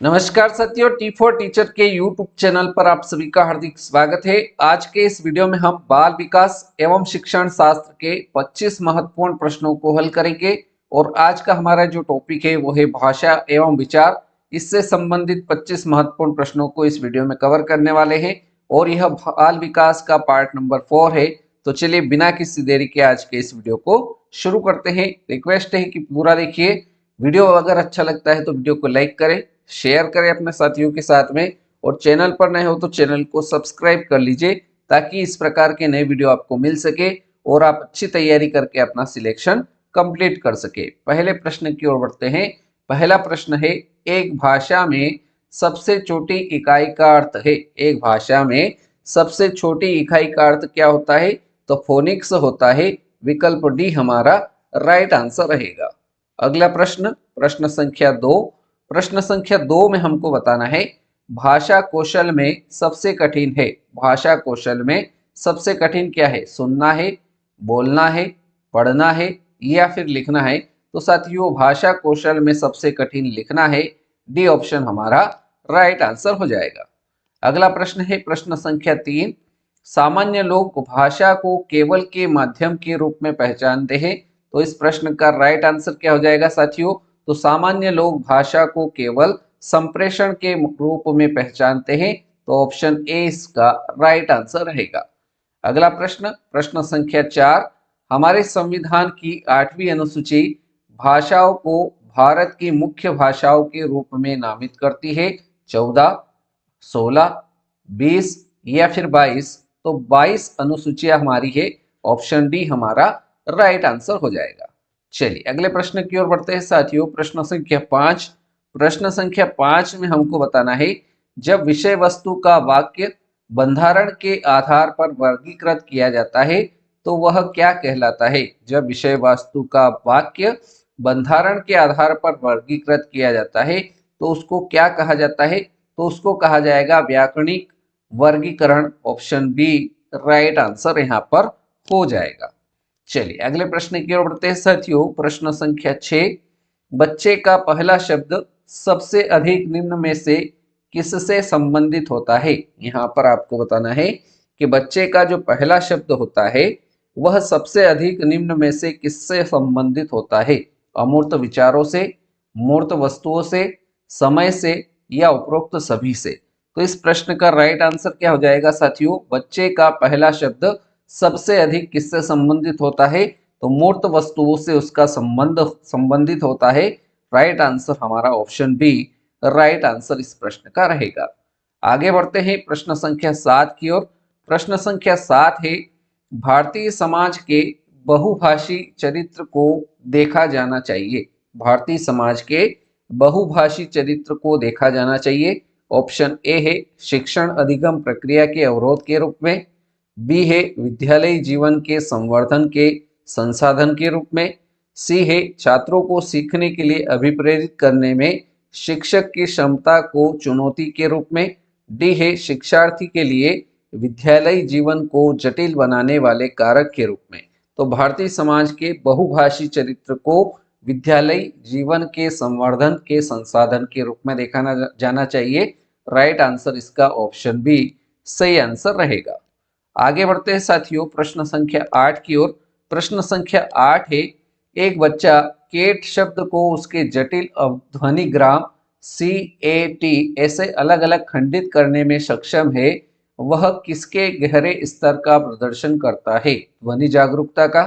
नमस्कार साथियों, टी4 टीचर के यूट्यूब चैनल पर आप सभी का हार्दिक स्वागत है। आज के इस वीडियो में हम बाल विकास एवं शिक्षण शास्त्र के 25 महत्वपूर्ण प्रश्नों को हल करेंगे। और आज का हमारा जो टॉपिक है वो है भाषा एवं विचार। इससे संबंधित 25 महत्वपूर्ण प्रश्नों को इस वीडियो में कवर करने वाले हैं और यह बाल विकास का पार्ट नंबर 4 है। तो चलिए बिना किसी देरी के आज के इस वीडियो को शुरू करते हैं। रिक्वेस्ट है कि पूरा देखिए। वीडियो अगर अच्छा लगता है तो वीडियो को लाइक करें, शेयर करें अपने साथियों के साथ में, और चैनल पर नए हो तो चैनल को सब्सक्राइब कर लीजिए ताकि इस प्रकार के नए वीडियो आपको मिल सके और आप अच्छी तैयारी करके अपना सिलेक्शन कंप्लीट कर सके। पहले प्रश्न की ओर बढ़ते हैं। पहला प्रश्न है, एक भाषा में सबसे छोटी इकाई का अर्थ है। एक भाषा में सबसे छोटी इकाई का अर्थ क्या होता है? तो फोनिक्स होता है। विकल्प डी हमारा राइट आंसर रहेगा। अगला प्रश्न, प्रश्न संख्या 2। प्रश्न संख्या 2 में हमको बताना है, भाषा कौशल में सबसे कठिन है। भाषा कौशल में सबसे कठिन क्या है? सुनना है, बोलना है, पढ़ना है या फिर लिखना है? तो साथियों, भाषा कौशल में सबसे कठिन लिखना है। डी ऑप्शन हमारा राइट आंसर हो जाएगा। अगला प्रश्न है प्रश्न संख्या 3। सामान्य लोग भाषा को केवल के माध्यम के रूप में पहचानते हैं। तो इस प्रश्न का राइट आंसर क्या हो जाएगा साथियों? तो सामान्य लोग भाषा को केवल संप्रेषण के रूप में पहचानते हैं। तो ऑप्शन ए इसका राइट आंसर रहेगा। अगला प्रश्न, प्रश्न संख्या 4। हमारे संविधान की 8वीं अनुसूची भाषाओं को भारत की मुख्य भाषाओं के रूप में नामित करती है। 14, 16, 20 या फिर 22? तो 22 अनुसूचियां हमारी है। ऑप्शन डी हमारा राइट आंसर हो जाएगा। चलिए अगले प्रश्न की ओर बढ़ते हैं साथियों। प्रश्न संख्या 5। प्रश्न संख्या 5 में हमको बताना है, जब विषय वस्तु का वाक्य बंधारण के आधार पर वर्गीकृत किया जाता है तो वह क्या कहलाता है? जब विषय वस्तु का वाक्य बंधारण के आधार पर वर्गीकृत किया जाता है तो उसको क्या कहा जाता है? तो उसको कहा जाएगा व्याकरणिक वर्गीकरण। ऑप्शन बी राइट आंसर यहाँ पर हो जाएगा। चलिए अगले प्रश्न की ओर बढ़ते हैं साथियों। प्रश्न संख्या 6। बच्चे का पहला शब्द सबसे अधिक निम्न में से किससे संबंधित होता है? यहाँ पर आपको बताना है कि बच्चे का जो पहला शब्द होता है वह सबसे अधिक निम्न में से किससे संबंधित होता है? अमूर्त विचारों से, मूर्त वस्तुओं से, समय से या उपरोक्त सभी से? तो इस प्रश्न का राइट आंसर क्या हो जाएगा साथियों? बच्चे का पहला शब्द सबसे अधिक किससे संबंधित होता है? तो मूर्त वस्तुओं से उसका संबंधित होता है। राइट आंसर हमारा ऑप्शन बी राइट आंसर इस प्रश्न का रहेगा। आगे बढ़ते हैं प्रश्न संख्या 7 की ओर। प्रश्न संख्या 7 है, भारतीय समाज के बहुभाषी चरित्र को देखा जाना चाहिए। भारतीय समाज के बहुभाषी चरित्र को देखा जाना चाहिए। ऑप्शन ए है शिक्षण अधिगम प्रक्रिया के अवरोध के रूप में, बी है विद्यालय जीवन के संवर्धन के संसाधन के रूप में, सी है छात्रों को सीखने के लिए अभिप्रेरित करने में शिक्षक की क्षमता को चुनौती के रूप में, डी है शिक्षार्थी के लिए विद्यालय जीवन को जटिल बनाने वाले कारक के रूप में। तो भारतीय समाज के बहुभाषी चरित्र को विद्यालय जीवन के संवर्धन के संसाधन के रूप में देखा जाना चाहिए। राइट आंसर इसका ऑप्शन बी सही आंसर रहेगा। आगे बढ़ते हैं साथियों प्रश्न संख्या 8 की ओर। प्रश्न संख्या 8 है, एक बच्चा केट शब्द को उसके जटिल ध्वनिग्राम CAT ऐसे अलग अलग खंडित करने में सक्षम है। वह किसके गहरे स्तर का प्रदर्शन करता है? ध्वनि जागरूकता का,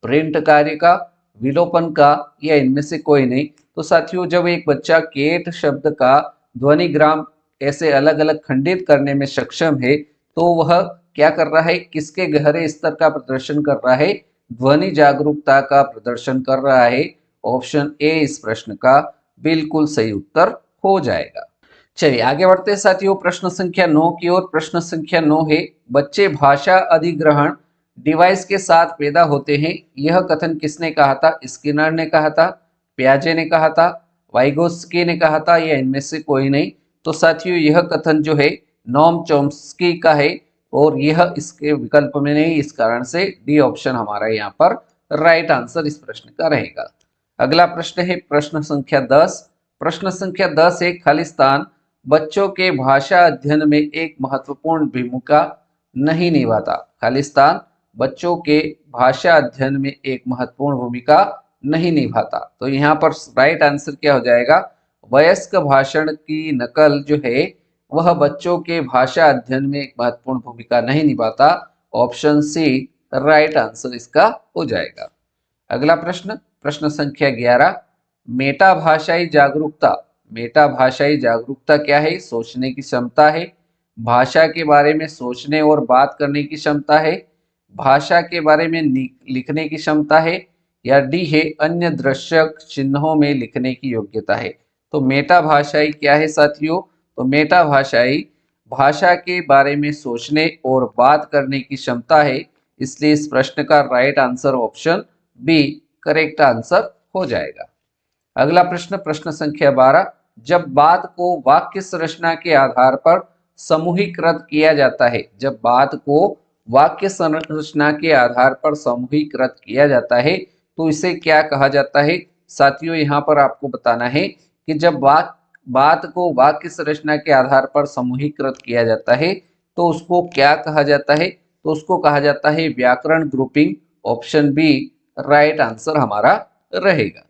प्रिंट कार्य का, विलोपन का या इनमें से कोई नहीं? तो साथियों, जब एक बच्चा केट शब्द का ध्वनिग्राम ऐसे अलग अलग खंडित करने में सक्षम है तो वह क्या कर रहा है? किसके गहरे स्तर का प्रदर्शन कर रहा है? ध्वनि जागरूकता का प्रदर्शन कर रहा है। ऑप्शन ए इस प्रश्न का बिल्कुल सही उत्तर हो जाएगा। चलिए आगे बढ़ते हैं साथियों प्रश्न संख्या 9 की ओर। प्रश्न संख्या 9 है, बच्चे भाषा अधिग्रहण डिवाइस के साथ पैदा होते हैं। यह कथन किसने कहा था? स्किनर ने कहा था, प्याजे ने कहा था, वाइगोस्की ने कहा था या इनमें से कोई नहीं? तो साथियों, यह कथन जो है नोम चॉम्स्की का है और यह इसके विकल्प में नहीं, इस कारण से डी ऑप्शन हमारा यहाँ पर राइट आंसर इस प्रश्न का रहेगा। अगला प्रश्न है प्रश्न संख्या 10। प्रश्न संख्या 10 है, खालिस्तान बच्चों के भाषा अध्ययन में एक महत्वपूर्ण भूमिका नहीं निभाता। खालिस्तान बच्चों के भाषा अध्ययन में एक महत्वपूर्ण भूमिका नहीं निभाता। तो यहाँ पर राइट आंसर क्या हो जाएगा, वयस्क भाषण की नकल जो है वह बच्चों के भाषा अध्ययन में एक महत्वपूर्ण भूमिका नहीं निभाता। ऑप्शन सी राइट आंसर इसका हो जाएगा। अगला प्रश्न, प्रश्न संख्या 11, मेटा भाषाई जागरूकता। मेटा भाषाई जागरूकता क्या है, सोचने की क्षमता है, भाषा के बारे में सोचने और बात करने की क्षमता है, भाषा के बारे में लिखने की क्षमता है, या डी है अन्य दृश्यक चिन्हों में लिखने की योग्यता है। तो मेटा भाषाई क्या है साथियों, तो मेटा भाषाई भाषा के बारे में सोचने और बात करने की क्षमता है, इसलिए इस प्रश्न का right answer option B correct answer हो जाएगा। अगला प्रश्न, प्रश्न संख्या 12, जब बात को वाक्य संरचना के आधार पर समूहीकृत किया जाता है, जब बात को वाक्य संरचना के आधार पर समूहीकृत किया जाता है तो इसे क्या कहा जाता है। साथियों यहाँ पर आपको बताना है कि जब बात को वाक्य संरचना के आधार पर समूहीकृत किया जाता है तो उसको क्या कहा जाता है, तो उसको कहा जाता है व्याकरण grouping. Option B right answer हमारा रहेगा।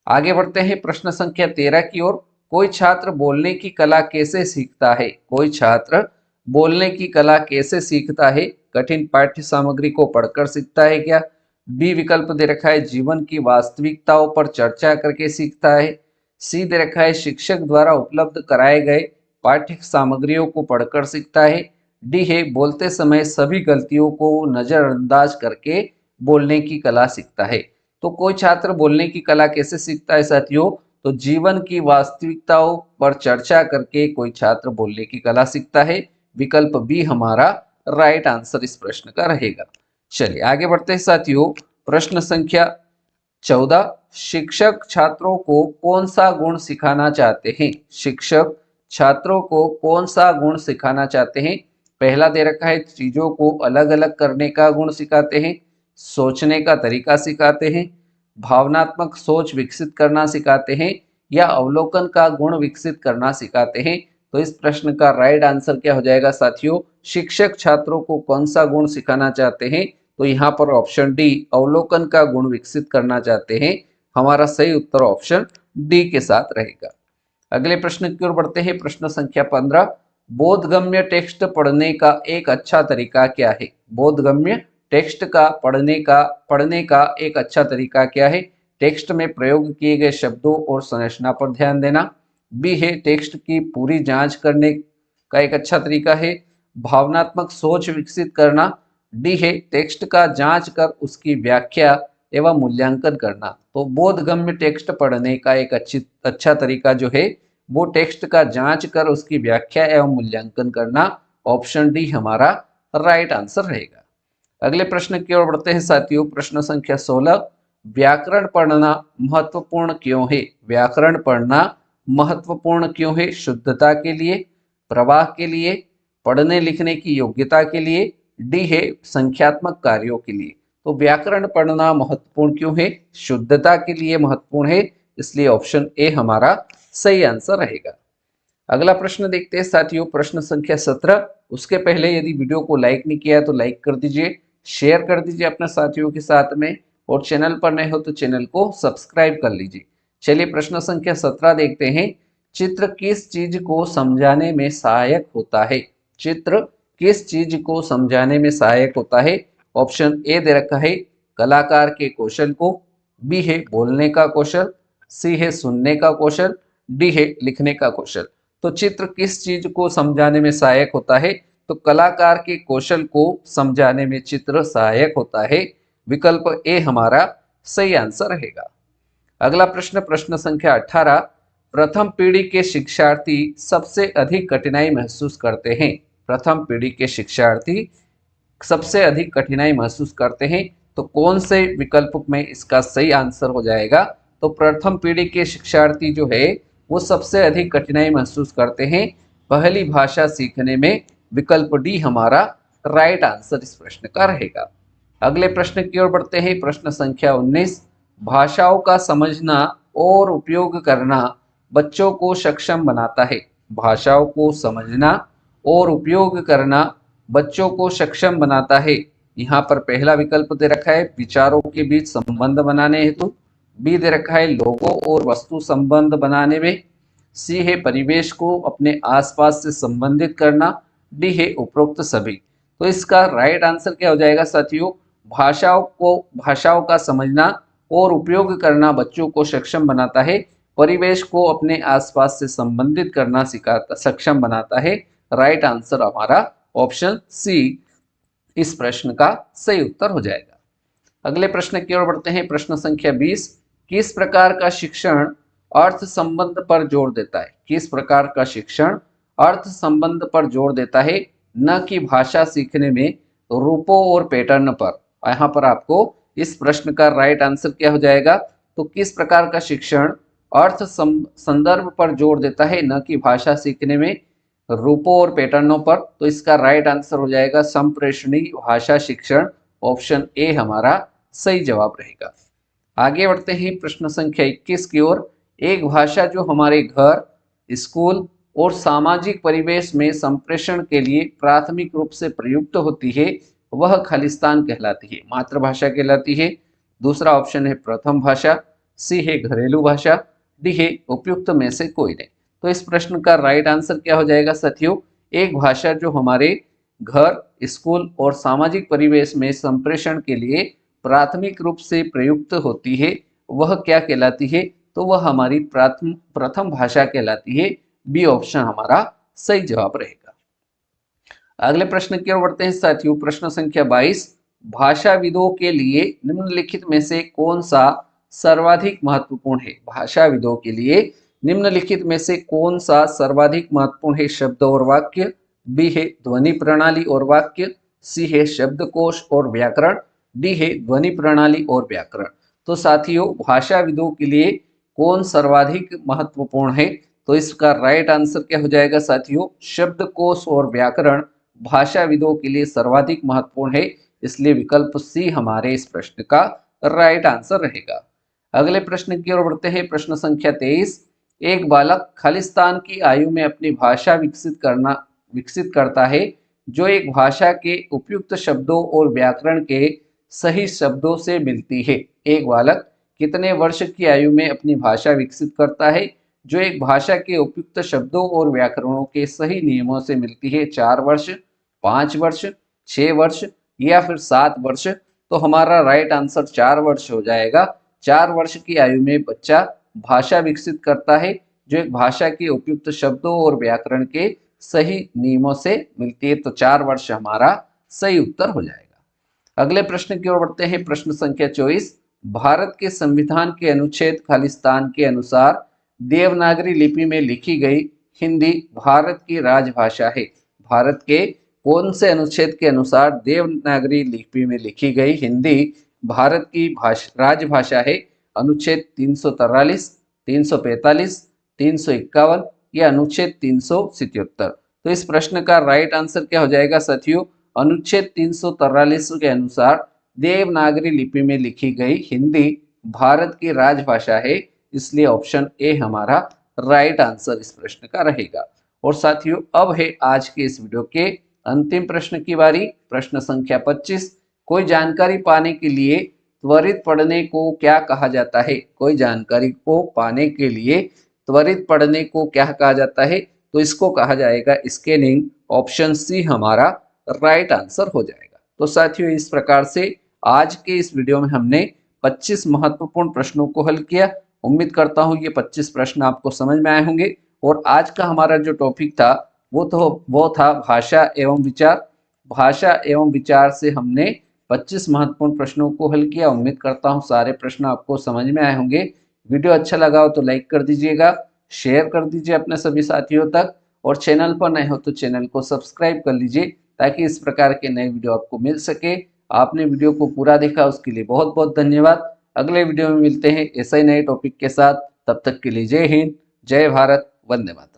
आगे बढ़ते हैं प्रश्न संख्या 13 की ओर, कोई छात्र बोलने की कला कैसे सीखता है। कोई छात्र बोलने की कला कैसे सीखता है, कठिन पाठ्य सामग्री को पढ़कर सीखता है क्या, बी विकल्प दे रखा है जीवन की वास्तविकताओं पर चर्चा करके सीखता है, सी दे रखा है शिक्षक द्वारा उपलब्ध कराए गए पाठ्य सामग्रियों को पढ़कर सीखता है, डी है बोलते समय सभी गलतियों को नजरअंदाज करके बोलने की कला सीखता है। तो कोई छात्र बोलने की कला कैसे सीखता है साथियों, तो जीवन की वास्तविकताओं पर चर्चा करके कोई छात्र बोलने की कला सीखता है। विकल्प बी हमारा राइट आंसर इस प्रश्न का रहेगा। चलिए आगे बढ़ते हैं साथियों, प्रश्न संख्या 14, शिक्षक छात्रों को कौन सा गुण सिखाना चाहते हैं। शिक्षक छात्रों को कौन सा गुण सिखाना चाहते हैं। पहला दे रखा है चीजों को अलग अलग करने का गुण सिखाते हैं, सोचने का तरीका सिखाते हैं, भावनात्मक सोच विकसित करना सिखाते हैं, या अवलोकन का गुण विकसित करना सिखाते हैं। तो इस प्रश्न का राइट आंसर क्या हो जाएगा साथियों, शिक्षक छात्रों को कौन सा गुण सिखाना चाहते हैं, तो यहाँ पर ऑप्शन डी अवलोकन का गुण विकसित करना चाहते हैं। हमारा सही उत्तर ऑप्शन डी के साथ रहेगा। अगले प्रश्न की ओर बढ़ते हैं, प्रश्न संख्या 15, बोधगम्य टेक्स्ट पढ़ने का एक अच्छा तरीका क्या है। बोधगम्य टेक्स्ट का पढ़ने का एक अच्छा तरीका क्या है। टेक्स्ट में प्रयोग किए गए शब्दों और संरचना पर ध्यान देना, बी है टेक्स्ट की पूरी जांच करने का एक अच्छा तरीका है, भावनात्मक सोच विकसित करना, डी है टेक्स्ट का जांच कर उसकी व्याख्या एवं मूल्यांकन करना। तो बोधगम्य टेक्स्ट पढ़ने का एक अच्छा तरीका जो है वो टेक्स्ट का जांच कर उसकी व्याख्या एवं मूल्यांकन करना। ऑप्शन डी हमारा राइट आंसर रहेगा। अगले प्रश्न की ओर बढ़ते हैं साथियों, प्रश्न संख्या 16, व्याकरण पढ़ना महत्वपूर्ण क्यों है। व्याकरण पढ़ना महत्वपूर्ण क्यों है। शुद्धता के लिए, प्रवाह के लिए, पढ़ने लिखने की योग्यता के लिए, डी है संख्यात्मक कार्यों के लिए। तो व्याकरण पढ़ना महत्वपूर्ण क्यों है, शुद्धता के लिए महत्वपूर्ण है, इसलिए ऑप्शन ए हमारा सही आंसर रहेगा। अगला प्रश्न देखते हैं साथियों, प्रश्न संख्या 17। उसके पहले यदि वीडियो को लाइक नहीं किया है तो लाइक कर दीजिए, शेयर कर दीजिए अपने साथियों के साथ में, और चैनल पर नए हो तो चैनल को सब्सक्राइब कर लीजिए। चलिए प्रश्न संख्या 17 देखते हैं, चित्र किस चीज को समझाने में सहायक होता है। चित्र किस चीज को समझाने में सहायक होता है। ऑप्शन ए दे रखा है कलाकार के कौशल को, बी है बोलने का कौशल, सी है सुनने का कौशल, डी है लिखने का कौशल। तो चित्र किस चीज को समझाने में सहायक होता है, तो कलाकार के कौशल को समझाने में चित्र सहायक होता है। विकल्प ए हमारा सही आंसर रहेगा। अगला प्रश्न, प्रश्न संख्या 18, प्रथम पीढ़ी के शिक्षार्थी सबसे अधिक कठिनाई महसूस करते हैं। प्रथम पीढ़ी के शिक्षार्थी सबसे अधिक कठिनाई महसूस करते हैं, तो कौन से विकल्प में इसका सही आंसर हो जाएगा। तो प्रथम पीढ़ी के शिक्षार्थी जो है वो सबसे अधिक कठिनाई महसूस करते हैं पहली भाषा सीखने में। विकल्प डी हमारा राइट आंसर इस प्रश्न का रहेगा। अगले प्रश्न की ओर बढ़ते हैं, प्रश्न संख्या 19, भाषाओं का समझना और उपयोग करना बच्चों को सक्षम बनाता है। भाषाओं को समझना और उपयोग करना बच्चों को सक्षम बनाता है। यहाँ पर पहला विकल्प दे रखा है विचारों के बीच संबंध बनाने हेतु, बी दे रखा है लोगों और वस्तु संबंध बनाने में, सी है परिवेश को अपने आसपास से संबंधित करना, डी है उपरोक्त सभी। तो इसका राइट आंसर क्या हो जाएगा साथियों, भाषाओं का समझना और उपयोग करना बच्चों को सक्षम बनाता है, परिवेश को अपने आसपास से संबंधित करना सिखाता सक्षम बनाता है। राइट आंसर हमारा ऑप्शन सी इस प्रश्न का सही उत्तर हो जाएगा। अगले प्रश्न की ओर बढ़ते हैं। प्रश्न संख्या 20, किस प्रकार का शिक्षण अर्थ संबंध पर जोर देता है? किस प्रकार का शिक्षण अर्थ संबंध पर जोर देता है, न कि भाषा सीखने में रूपों और पैटर्न पर? यहाँ पर आपको इस प्रश्न का राइट आंसर क्या हो जाएगा, तो किस प्रकार का शिक्षण अर्थ संदर्भ पर जोर देता है, न कि भाषा सीखने में रूपों और पैटर्नों पर? तो इसका राइट आंसर हो जाएगा संप्रेषणी भाषा शिक्षण, ऑप्शन ए हमारा सही जवाब रहेगा। आगे बढ़ते हैं प्रश्न संख्या 21 की ओर। एक भाषा जो हमारे घर, स्कूल और सामाजिक परिवेश में संप्रेषण के लिए प्राथमिक रूप से प्रयुक्त होती है वह खालिस्तान कहलाती है, मातृभाषा कहलाती है। दूसरा ऑप्शन है प्रथम भाषा, सी है घरेलू भाषा, डी है उपयुक्त में से कोई नहीं। तो इस प्रश्न का राइट आंसर क्या हो जाएगा साथियों, एक भाषा जो हमारे घर, स्कूल और सामाजिक परिवेश में संप्रेषण के लिए प्राथमिक रूप से प्रयुक्त होती है वह क्या कहलाती है, तो वह हमारी प्रथम भाषा कहलाती है। बी ऑप्शन हमारा सही जवाब रहेगा। अगले प्रश्न की ओर बढ़ते हैं साथियों। प्रश्न संख्या 22, भाषाविदों के लिए निम्नलिखित में से कौन सा सर्वाधिक महत्वपूर्ण है? भाषाविदों के लिए निम्नलिखित में से कौन सा सर्वाधिक महत्वपूर्ण है? शब्द और वाक्य, बी है ध्वनि प्रणाली और वाक्य, सी है शब्दकोश और व्याकरण, डी है ध्वनि प्रणाली और व्याकरण। तो साथियों भाषाविदों के लिए कौन सर्वाधिक महत्वपूर्ण है, तो इसका राइट आंसर क्या हो जाएगा साथियों, शब्दकोश और व्याकरण भाषाविदों के लिए सर्वाधिक महत्वपूर्ण है, इसलिए विकल्प सी हमारे इस प्रश्न का राइट आंसर रहेगा। अगले प्रश्न की ओर बढ़ते हैं। प्रश्न संख्या 23, एक बालक खालिस्तान की आयु में अपनी भाषा विकसित करता है जो एक भाषा के उपयुक्त शब्दों और व्याकरण के सही शब्दों से मिलती है। एक बालक कितने वर्ष की आयु में अपनी भाषा विकसित करता है जो एक भाषा के उपयुक्त शब्दों और व्याकरणों के सही नियमों से मिलती है? 4 वर्ष, 5 वर्ष, 6 वर्ष या फिर 7 वर्ष? तो हमारा राइट आंसर 4 वर्ष हो जाएगा। 4 वर्ष की आयु में बच्चा भाषा विकसित करता है जो एक भाषा के उपयुक्त शब्दों और व्याकरण के सही नियमों से मिलती है। तो 4 वर्ष हमारा सही उत्तर हो जाएगा। अगले प्रश्न की ओर बढ़ते हैं। प्रश्न संख्या 24, भारत के संविधान के अनुच्छेद खालिस्तान के अनुसार देवनागरी लिपि में लिखी गई हिंदी भारत की राजभाषा है। भारत के कौन से अनुच्छेद के अनुसार देवनागरी लिपि में लिखी गई हिंदी भारत की राजभाषा है? अनुच्छेद 343, 345, 351 या अनुच्छेद 377? तो इस प्रश्न का राइट आंसर क्या हो जाएगा साथियों, अनुच्छेद 343 के अनुसार देवनागरी लिपि में लिखी गई हिंदी भारत की राजभाषा है, इसलिए ऑप्शन ए हमारा राइट आंसर इस प्रश्न का रहेगा। और साथियों अब है आज के इस वीडियो के अंतिम प्रश्न की बारी। प्रश्न संख्या 25, कोई जानकारी पाने के लिए त्वरित पढ़ने को क्या कहा जाता है? कोई जानकारी को पाने के लिए त्वरित पढ़ने को क्या कहा जाता है? तो इसको कहा जाएगा स्कैनिंग, ऑप्शन सी हमारा राइट आंसर हो जाएगा। तो साथियों इस प्रकार से आज के इस वीडियो में हमने 25 महत्वपूर्ण प्रश्नों को हल किया। उम्मीद करता हूं ये 25 प्रश्न आपको समझ में आए होंगे। और आज का हमारा जो टॉपिक था वो था भाषा एवं विचार। भाषा एवं विचार से हमने 25 महत्वपूर्ण प्रश्नों को हल किया। उम्मीद करता हूं सारे प्रश्न आपको समझ में आए होंगे। वीडियो अच्छा लगा हो तो लाइक कर दीजिएगा, शेयर कर दीजिए अपने सभी साथियों तक, और चैनल पर नए हो तो चैनल को सब्सक्राइब कर लीजिए ताकि इस प्रकार के नए वीडियो आपको मिल सके। आपने वीडियो को पूरा देखा उसके लिए बहुत बहुत धन्यवाद। अगले वीडियो में मिलते हैं ऐसे ही नए टॉपिक के साथ। तब तक के लिए जय हिंद, जय भारत, वंदे मातरम।